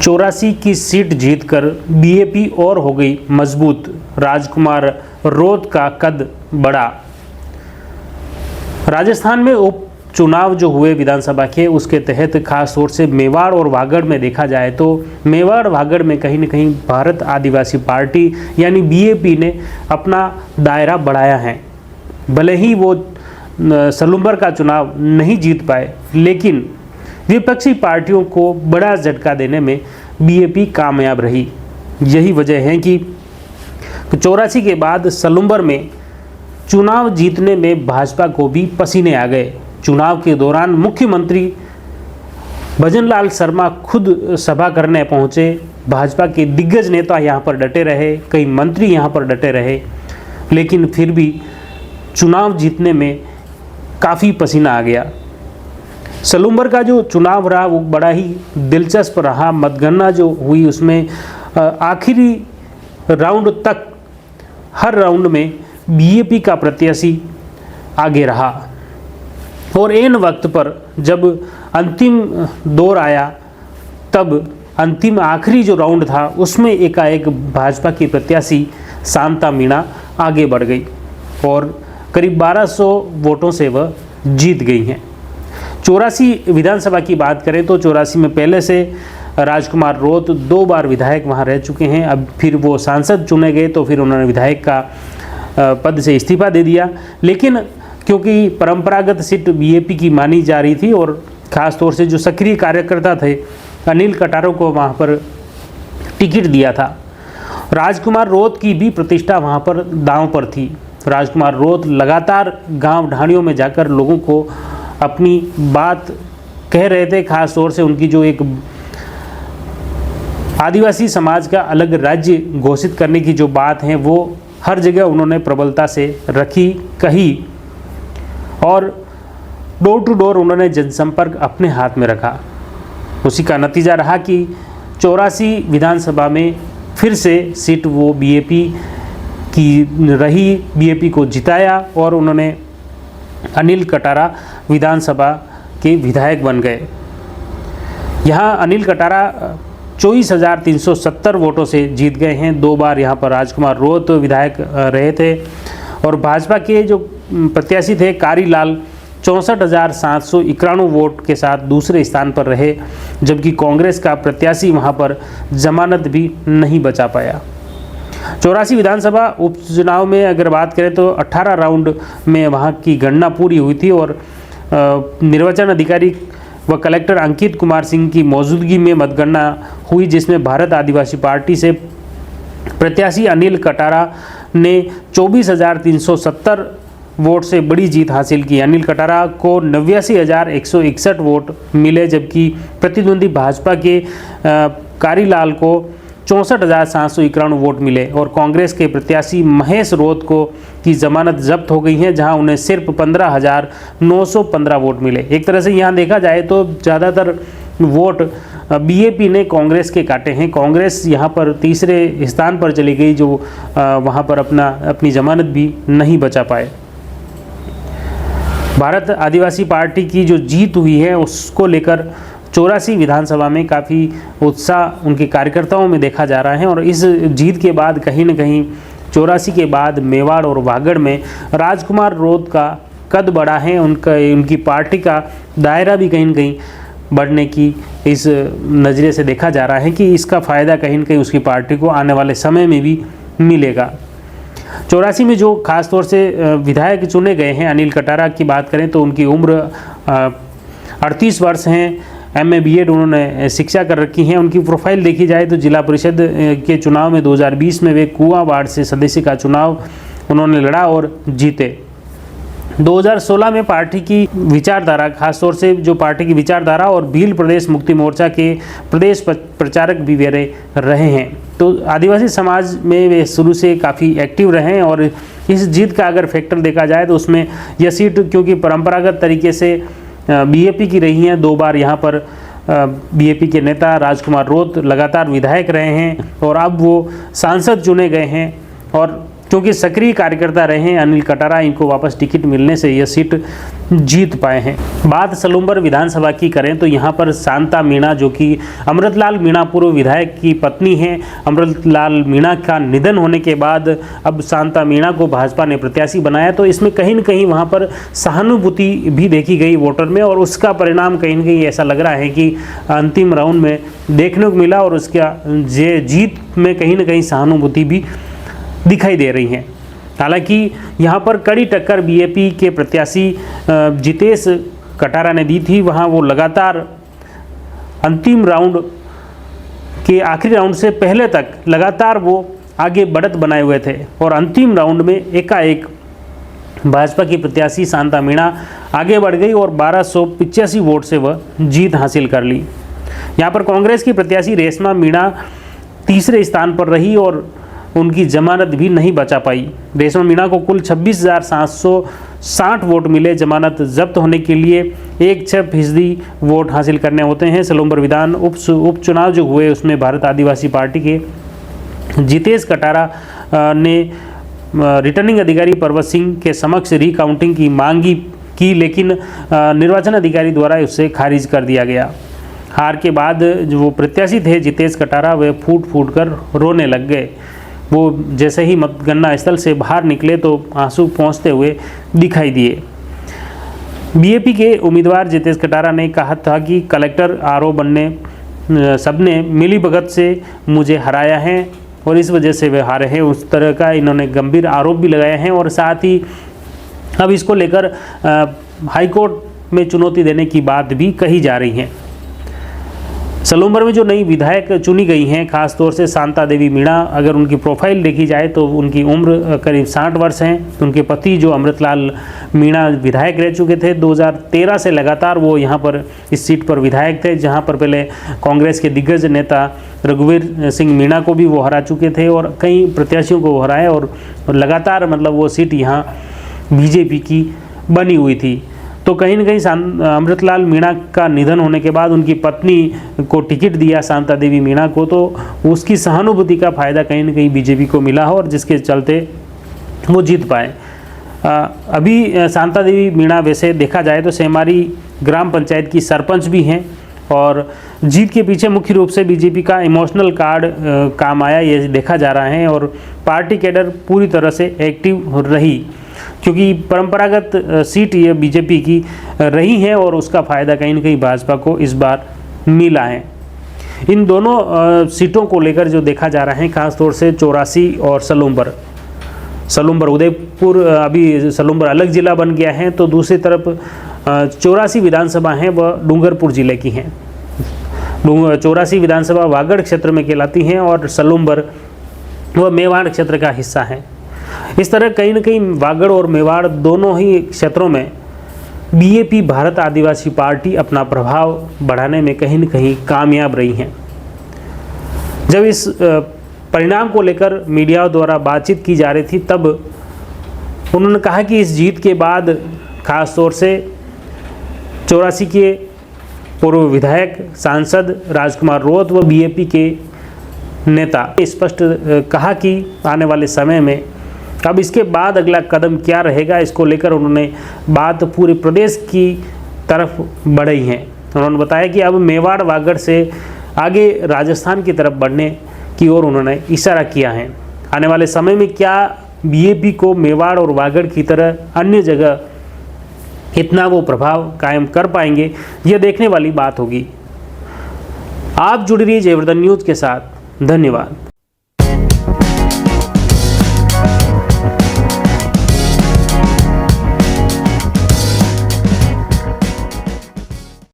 84 की सीट जीतकर बीएपी और हो गई मजबूत, राजकुमार रोत का कद बढ़ा। राजस्थान में उपचुनाव जो हुए विधानसभा के, उसके तहत खास तौर से मेवाड़ और वागड़ में देखा जाए तो मेवाड़ वागड़ में कहीं न कहीं भारत आदिवासी पार्टी यानी बीएपी ने अपना दायरा बढ़ाया है। भले ही वो सलूम्बर का चुनाव नहीं जीत पाए, लेकिन विपक्षी पार्टियों को बड़ा झटका देने में बीएपी कामयाब रही। यही वजह है कि 84 के बाद सलूम्बर में चुनाव जीतने में भाजपा को भी पसीने आ गए। चुनाव के दौरान मुख्यमंत्री भजनलाल शर्मा खुद सभा करने पहुंचे। भाजपा के दिग्गज नेता यहां पर डटे रहे, कई मंत्री यहां पर डटे रहे, लेकिन फिर भी चुनाव जीतने में काफ़ी पसीना आ गया। सलूम्बर का जो चुनाव रहा वो बड़ा ही दिलचस्प रहा। मतगणना जो हुई उसमें आखिरी राउंड तक हर राउंड में बीएपी का प्रत्याशी आगे रहा और एन वक्त पर जब अंतिम दौर आया तब अंतिम आखिरी जो राउंड था उसमें एकाएक भाजपा की प्रत्याशी शांता मीणा आगे बढ़ गई और करीब 1200 वोटों से वह जीत गई हैं। 84 विधानसभा की बात करें तो 84 में पहले से राजकुमार रोत 2 बार विधायक वहां रह चुके हैं। अब फिर वो सांसद चुने गए तो फिर उन्होंने विधायक का पद से इस्तीफा दे दिया, लेकिन क्योंकि परंपरागत सीट बीएपी की मानी जा रही थी और ख़ास तौर से जो सक्रिय कार्यकर्ता थे अनिल कटारों को वहाँ पर टिकट दिया था। राजकुमार रोत की भी प्रतिष्ठा वहाँ पर दांव पर थी। राजकुमार रोत लगातार गांव ढाणियों में जाकर लोगों को अपनी बात कह रहे थे। खास तौर से उनकी जो एक आदिवासी समाज का अलग राज्य घोषित करने की जो बात है वो हर जगह उन्होंने प्रबलता से रखी, कही और डोर टू डोर उन्होंने जनसंपर्क अपने हाथ में रखा। उसी का नतीजा रहा कि 84 विधानसभा में फिर से सीट वो बीएपी की रही, बीएपी को जिताया और उन्होंने अनिल कटारा विधानसभा के विधायक बन गए। यहाँ अनिल कटारा 24,370 वोटों से जीत गए हैं। 2 बार यहाँ पर राजकुमार रोत विधायक रहे थे और भाजपा के जो प्रत्याशी थे कारीलाल 64,791 वोट के साथ दूसरे स्थान पर रहे, जबकि कांग्रेस का प्रत्याशी वहाँ पर जमानत भी नहीं बचा पाया। 84 विधानसभा उपचुनाव में अगर बात करें तो 18 राउंड में वहाँ की गणना पूरी हुई थी और निर्वाचन अधिकारी व कलेक्टर अंकित कुमार सिंह की मौजूदगी में मतगणना हुई, जिसमें भारत आदिवासी पार्टी से प्रत्याशी अनिल कटारा ने 24,370 वोट से बड़ी जीत हासिल की। अनिल कटारा को 89,161 वोट मिले, जबकि प्रतिद्वंदी भाजपा के कारीलाल को 64,791 वोट मिले और कांग्रेस के प्रत्याशी महेश रोत को की जमानत जब्त हो गई है, जहां उन्हें सिर्फ 15,915 वोट मिले। एक तरह से यहां देखा जाए तो ज़्यादातर वोट बीएपी ने कांग्रेस के काटे हैं। कांग्रेस यहां पर तीसरे स्थान पर चली गई, जो वहां पर अपनी जमानत भी नहीं बचा पाए। भारत आदिवासी पार्टी की जो जीत हुई है उसको लेकर 84 विधानसभा में काफ़ी उत्साह उनके कार्यकर्ताओं में देखा जा रहा है और इस जीत के बाद कहीं न कहीं 84 के बाद मेवाड़ और वागड़ में राजकुमार रोत का कद बढ़ा है। उनकी पार्टी का दायरा भी कहीं न कहीं बढ़ने की इस नज़रिए से देखा जा रहा है कि इसका फ़ायदा कहीं न कहीं उसकी पार्टी को आने वाले समय में भी मिलेगा। 84 में जो खास तौर से विधायक चुने गए हैं, अनिल कटारा की बात करें तो उनकी उम्र 38 वर्ष हैं। MA BEd उन्होंने शिक्षा कर रखी है। उनकी प्रोफाइल देखी जाए तो जिला परिषद के चुनाव में 2020 में वे कुआं वार्ड से सदस्य का चुनाव उन्होंने लड़ा और जीते। 2016 में पार्टी की विचारधारा, खासतौर से जो पार्टी की विचारधारा और भील प्रदेश मुक्ति मोर्चा के प्रदेश प्रचारक भी वे रहे हैं। तो आदिवासी समाज में वे शुरू से काफ़ी एक्टिव रहे हैं और इस जीत का अगर फैक्टर देखा जाए तो उसमें यह सीट क्योंकि परंपरागत तरीके से बीएपी की रही हैं। 2 बार यहाँ पर बीएपी के नेता राजकुमार रोत लगातार विधायक रहे हैं और अब वो सांसद चुने गए हैं और क्योंकि सक्रिय कार्यकर्ता रहे हैं अनिल कटारा, इनको वापस टिकट मिलने से यह सीट जीत पाए हैं। बात सलूम्बर विधानसभा की करें तो यहाँ पर शांता मीणा, जो कि अमृतलाल मीणा पूर्व विधायक की पत्नी हैं, अमृतलाल मीणा का निधन होने के बाद अब शांता मीणा को भाजपा ने प्रत्याशी बनाया, तो इसमें कहीं न कहीं वहाँ पर सहानुभूति भी देखी गई वोटर में, और उसका परिणाम कहीं न कहीं ऐसा लग रहा है कि अंतिम राउंड में देखने को मिला, और उसका जीत में कहीं न कहीं सहानुभूति भी दिखाई दे रही हैं। हालांकि यहाँ पर कड़ी टक्कर बीएपी के प्रत्याशी जितेश कटारा ने दी थी। वहाँ वो लगातार अंतिम राउंड के आखिरी राउंड से पहले तक लगातार वो आगे बढ़त बनाए हुए थे, और अंतिम राउंड में एकाएक भाजपा की प्रत्याशी शांता मीणा आगे बढ़ गई और 1285 वोट से वह जीत हासिल कर ली। यहाँ पर कांग्रेस की प्रत्याशी रेशमा मीणा तीसरे स्थान पर रही और उनकी जमानत भी नहीं बचा पाई। रेशमा मीणा को कुल 26,760 वोट मिले। जमानत जब्त होने के लिए 1.6% वोट हासिल करने होते हैं। सलूम्बर विधान उपचुनाव जो हुए उसमें भारत आदिवासी पार्टी के जितेश कटारा ने रिटर्निंग अधिकारी पर्वत सिंह के समक्ष रिकाउंटिंग की मांग की, लेकिन निर्वाचन अधिकारी द्वारा उससे खारिज कर दिया गया। हार के बाद जो वो प्रत्याशी थे जितेश कटारा, वे फूट फूट कर रोने लग गए। वो जैसे ही मतगणना स्थल से बाहर निकले तो आंसू पोंछते हुए दिखाई दिए। बीएपी के उम्मीदवार जितेश कटारा ने कहा था कि कलेक्टर आरओ बनने सबने मिलीभगत से मुझे हराया है और इस वजह से वे हारे हैं। उस तरह का इन्होंने गंभीर आरोप भी लगाए हैं, और साथ ही अब इसको लेकर हाईकोर्ट में चुनौती देने की बात भी कही जा रही है। सलूम्बर में जो नई विधायक चुनी गई हैं, खासतौर से शांता देवी मीणा, अगर उनकी प्रोफाइल देखी जाए तो उनकी उम्र करीब 60 वर्ष हैं। उनके पति जो अमृतलाल मीणा विधायक रह चुके थे, 2013 से लगातार वो यहाँ पर इस सीट पर विधायक थे, जहाँ पर पहले कांग्रेस के दिग्गज नेता रघुवीर सिंह मीणा को भी वो हरा चुके थे और कई प्रत्याशियों को वो हराए, और लगातार मतलब वो सीट यहाँ बीजेपी की बनी हुई थी। तो कहीं न कहीं अमृतलाल मीणा का निधन होने के बाद उनकी पत्नी को टिकट दिया शांता देवी मीणा को, तो उसकी सहानुभूति का फ़ायदा कहीं न कहीं बीजेपी को मिला हो, और जिसके चलते वो जीत पाए। अभी शांता देवी मीणा वैसे देखा जाए तो सेमारी ग्राम पंचायत की सरपंच भी हैं, और जीत के पीछे मुख्य रूप से बीजेपी का इमोशनल कार्ड काम आया, ये देखा जा रहा है। और पार्टी कैडर पूरी तरह से एक्टिव रही, क्योंकि परंपरागत सीट ये बीजेपी की रही है, और उसका फ़ायदा कहीं न कहीं भाजपा को इस बार मिला है। इन दोनों सीटों को लेकर जो देखा जा रहा है, खासतौर से 84 और सलूम्बर उदयपुर, अभी सलूम्बर अलग ज़िला बन गया है, तो दूसरी तरफ 84 विधानसभा हैं वह डूंगरपुर ज़िले की हैं। 84 विधानसभा वागड़ क्षेत्र में कहलाती हैं, और सलूम्बर वह मेवाड़ क्षेत्र का हिस्सा है। इस तरह कहीं न कहीं वागड़ और मेवाड़ दोनों ही क्षेत्रों में बीएपी भारत आदिवासी पार्टी अपना प्रभाव बढ़ाने में कहीं न कहीं कामयाब रही हैं। जब इस परिणाम को लेकर मीडिया द्वारा बातचीत की जा रही थी, तब उन्होंने कहा कि इस जीत के बाद खास तौर से 84 के पूर्व विधायक सांसद राजकुमार रोत व बीएपी के नेता स्पष्ट कहा कि आने वाले समय में अब इसके बाद अगला कदम क्या रहेगा, इसको लेकर उन्होंने बात पूरे प्रदेश की तरफ बढ़ाई है। उन्होंने बताया कि अब मेवाड़ वागड़ से आगे राजस्थान की तरफ बढ़ने की ओर उन्होंने इशारा किया है। आने वाले समय में क्या बीएपी को मेवाड़ और वागड़ की तरह अन्य जगह इतना वो प्रभाव कायम कर पाएंगे, यह देखने वाली बात होगी। आप जुड़ रहिए जयवर्धन न्यूज़ के साथ। धन्यवाद।